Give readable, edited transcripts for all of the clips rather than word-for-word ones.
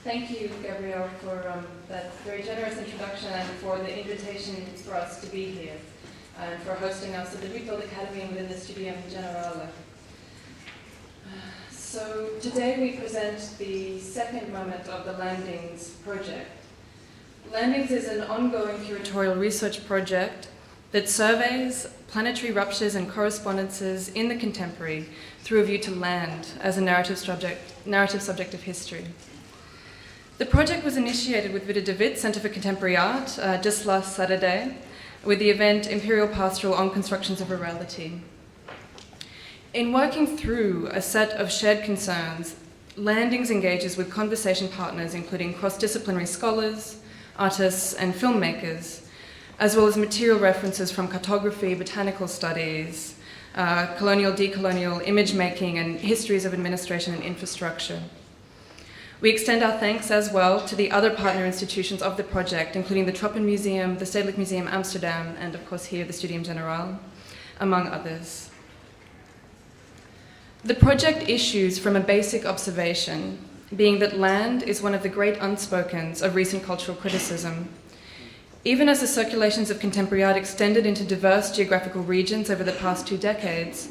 Thank you, Gabrielle, for that very generous introduction and for the invitation for us to be here and for hosting us at the Rietveld Academy within the Studium Generale. So today we present the second moment of the Landings project. Landings is an ongoing curatorial research project that surveys planetary ruptures and correspondences in the contemporary through a view to land as a narrative subject of history. The project was initiated with Vida de Wit Center for Contemporary Art just last Saturday with the event Imperial Pastoral on Constructions of Rurality. In working through a set of shared concerns, Landings engages with conversation partners including cross-disciplinary scholars, artists and filmmakers, as well as material references from cartography, botanical studies, colonial, decolonial, image making and histories of administration and infrastructure. We extend our thanks as well to the other partner institutions of the project, including the Tropen Museum, the Stedelijk Museum Amsterdam, and of course here, the Studium Generale, among others. The project issues from a basic observation, being that land is one of the great unspokens of recent cultural criticism. Even as the circulations of contemporary art extended into diverse geographical regions over the past 2 decades,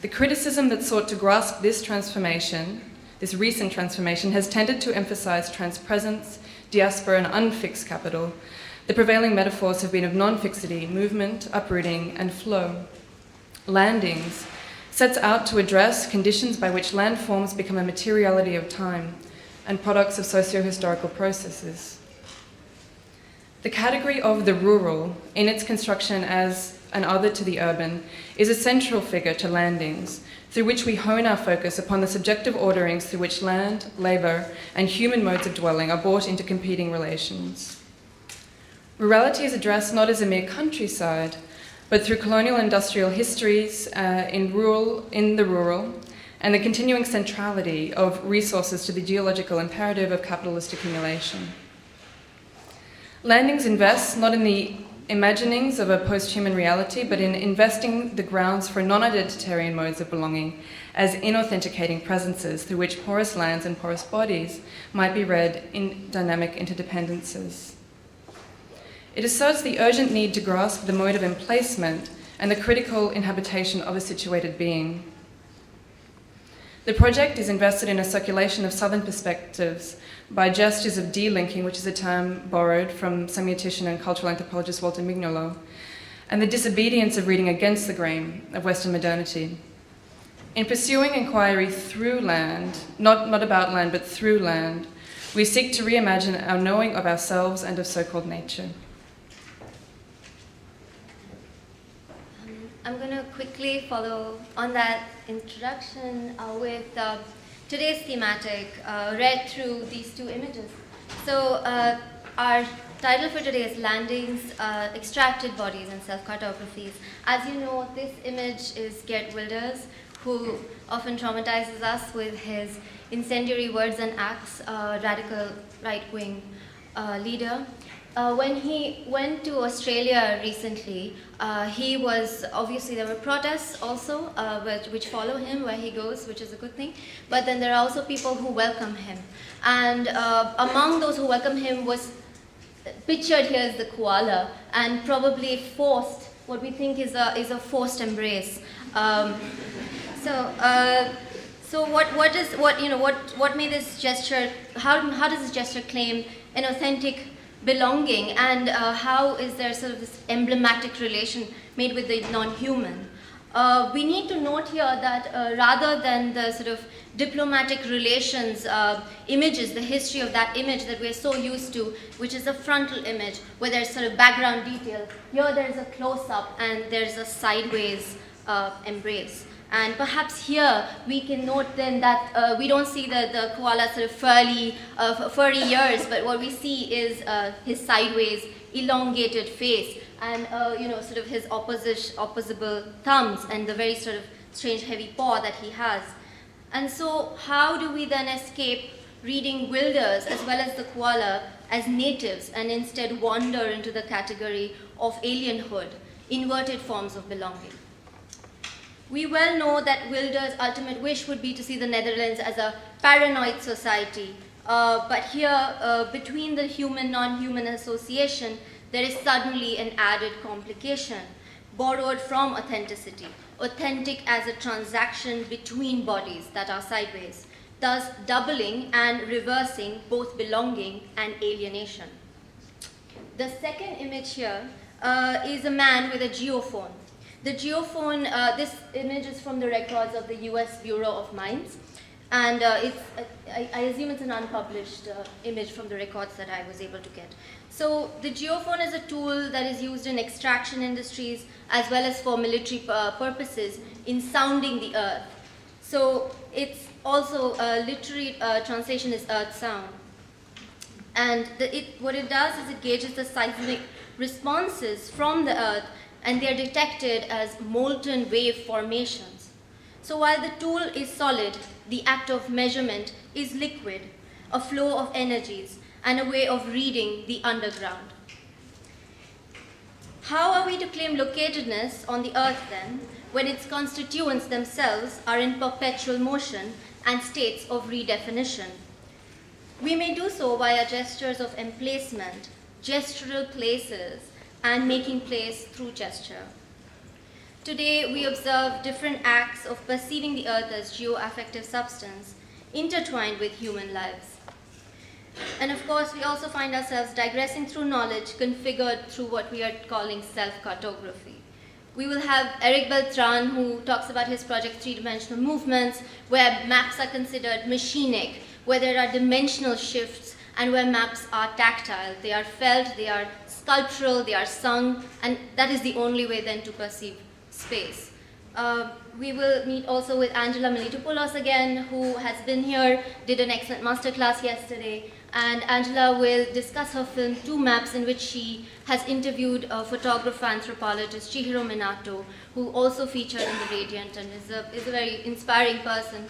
the criticism that sought to grasp this transformation, this recent transformation, has tended to emphasize transpresence, diaspora, and unfixed capital. The prevailing metaphors have been of non-fixity, movement, uprooting, and flow. Landings sets out to address conditions by which landforms become a materiality of time and products of socio-historical processes. The category of the rural, in its construction as an other to the urban, is a central figure to Landings, through which we hone our focus upon the subjective orderings through which land, labor, and human modes of dwelling are brought into competing relations. Rurality is addressed not as a mere countryside, but through colonial industrial histories in the rural, and the continuing centrality of resources to the geological imperative of capitalist accumulation. Landings invests not in the imaginings of a post-human reality, but in investing the grounds for non-identitarian modes of belonging as inauthenticating presences through which porous lands and porous bodies might be read in dynamic interdependences. It asserts the urgent need to grasp the mode of emplacement and the critical inhabitation of a situated being. The project is invested in a circulation of southern perspectives by gestures of delinking, which is a term borrowed from semiotician and cultural anthropologist Walter Mignolo, and the disobedience of reading against the grain of Western modernity. In pursuing inquiry through land, not about land, but through land, we seek to reimagine our knowing of ourselves and of so-called nature. I'm going to quickly follow on that introduction with today's thematic read through these 2 images. So our title for today is Landings, Extracted Bodies and Self-Cartographies. As you know, this image is Geert Wilders, who often traumatizes us with his incendiary words and acts, radical right-wing leader. When he went to Australia recently, he was, obviously there were protests also which follow him where he goes, which is a good thing, but then there are also people who welcome him. And among those who welcome him was pictured here as the koala, and probably forced, what we think is a forced embrace. So what made this gesture, how does this gesture claim an authentic belonging, and how is there sort of this emblematic relation made with the non-human? We need to note here that rather than the sort of diplomatic relations images, the history of that image that we're so used to, which is a frontal image where there's sort of background detail, here there's a close-up and there's a sideways embrace. And perhaps here we can note then that we don't see the koala sort of furry ears, but what we see is his sideways, elongated face, and sort of his opposable thumbs, and the very sort of strange heavy paw that he has. And so, how do we then escape reading Wilders as well as the koala as natives, and instead wander into the category of alienhood, inverted forms of belonging? We well know that Wilders' ultimate wish would be to see the Netherlands as a paranoid society, But here, between the human-non-human association, there is suddenly an added complication, borrowed from authenticity, authentic as a transaction between bodies that are sideways, thus doubling and reversing both belonging and alienation. The second image here is a man with a geophone. The geophone, this image is from the records of the US Bureau of Mines, and I assume it's an unpublished image from the records that I was able to get. So the geophone is a tool that is used in extraction industries as well as for military purposes in sounding the earth. So it's also, literary translation is earth sound. And what it does is it gauges the seismic responses from the earth, and they are detected as molten wave formations. So while the tool is solid, the act of measurement is liquid, a flow of energies, and a way of reading the underground. How are we to claim locatedness on the earth then, when its constituents themselves are in perpetual motion and states of redefinition? We may do so via gestures of emplacement, gestural places, and making place through gesture. Today, we observe different acts of perceiving the earth as geo-affective substance, intertwined with human lives. And of course, we also find ourselves digressing through knowledge configured through what we are calling self-cartography. We will have Eric Beltran, who talks about his project Three-Dimensional Movements, where maps are considered machinic, where there are dimensional shifts, and where maps are tactile. They are felt, they are sculptural, they are sung, and that is the only way then to perceive space. We will meet also with Angela Militopoulos again, who has been here, did an excellent masterclass yesterday, and Angela will discuss her film Two Maps, in which she has interviewed a photographer anthropologist, Chihiro Minato, who also featured in The Radiant and is a very inspiring person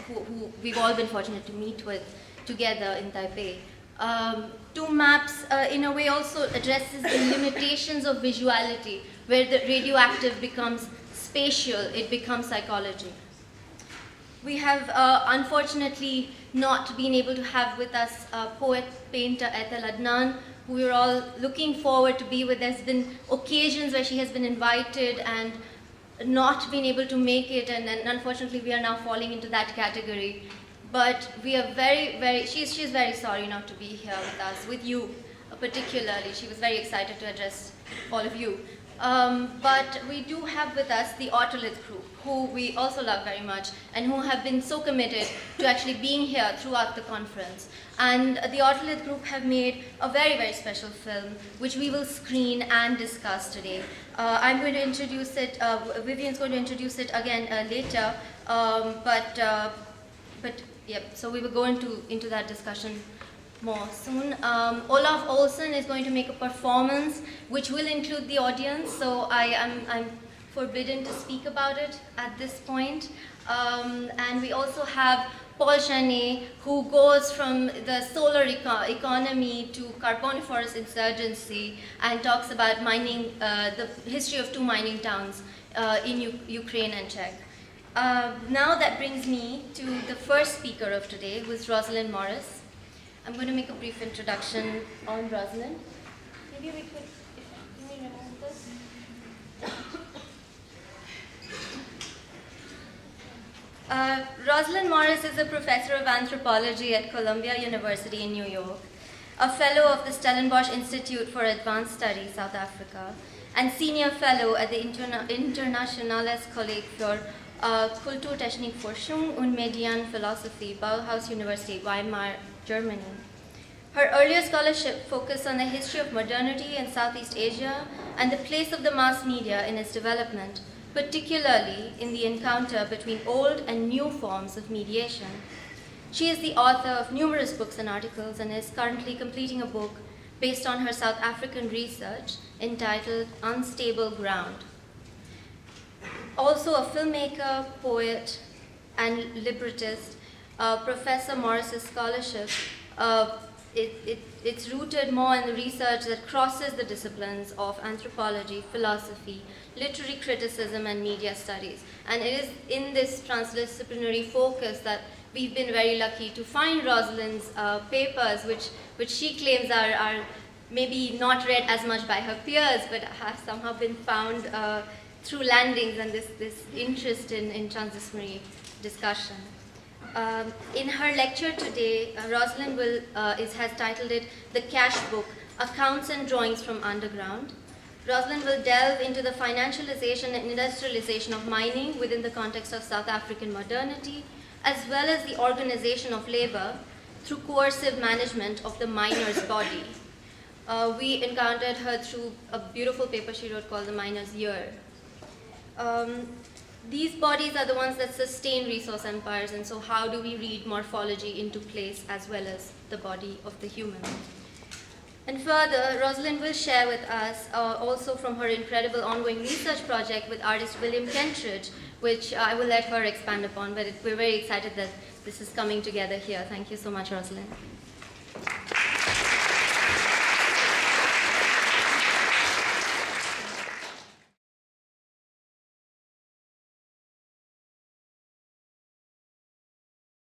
who we've all been fortunate to meet with together in Taipei. Two Maps, in a way, also addresses the limitations of visuality, where the radioactive becomes spatial, it becomes psychology. We have unfortunately not been able to have with us poet, painter Etel Adnan, who we're all looking forward to be with. There's been occasions where she has been invited and not been able to make it, and unfortunately we are now falling into that category. But we are she's very sorry not to be here with us, with you particularly. She was very excited to address all of you. But we do have with us the Otolith Group, who we also love very much, and who have been so committed to actually being here throughout the conference. And the Otolith Group have made a very, very special film, which we will screen and discuss today. I'm going to introduce it, Vivian's going to introduce it again later, but yep, so we will go into that discussion more soon. Olaf Olsen is going to make a performance which will include the audience, so I'm forbidden to speak about it at this point. And we also have Paul Chaney, who goes from the solar economy to Carboniferous insurgency and talks about mining, the history of two mining towns in Ukraine and Czech. Now that brings me to the first speaker of today, who is Rosalind Morris. I'm going to make a brief introduction on Rosalind. Maybe we could, can we remove this? Rosalind Morris is a professor of anthropology at Columbia University in New York, a fellow of the Stellenbosch Institute for Advanced Studies, South Africa, and senior fellow at the Internationales Kolleg für Kulturtechnik Forschung und Medienphilosophie, Bauhaus University, Weimar, Germany. Her earlier scholarship focused on the history of modernity in Southeast Asia and the place of the mass media in its development, particularly in the encounter between old and new forms of mediation. She is the author of numerous books and articles and is currently completing a book based on her South African research entitled Unstable Ground. Also a filmmaker, poet, and librettist, Professor Morris's scholarship it's rooted more in the research that crosses the disciplines of anthropology, philosophy, literary criticism, and media studies. And it is in this transdisciplinary focus that we've been very lucky to find Rosalind's papers, which she claims are maybe not read as much by her peers, but have somehow been found through landings and this interest in transdisciplinary discussion. In her lecture today, Rosalind has titled it "The Cash Book: Accounts and Drawings from Underground." Rosalind will delve into the financialization and industrialization of mining within the context of South African modernity, as well as the organization of labor through coercive management of the miner's body. We encountered her through a beautiful paper she wrote called The Miner's Year. These bodies are the ones that sustain resource empires, and so how do we read morphology into place as well as the body of the human? And further, Rosalind will share with us also from her incredible ongoing research project with artist William Kentridge, which I will let her expand upon, but we're very excited that this is coming together here. Thank you so much, Rosalind.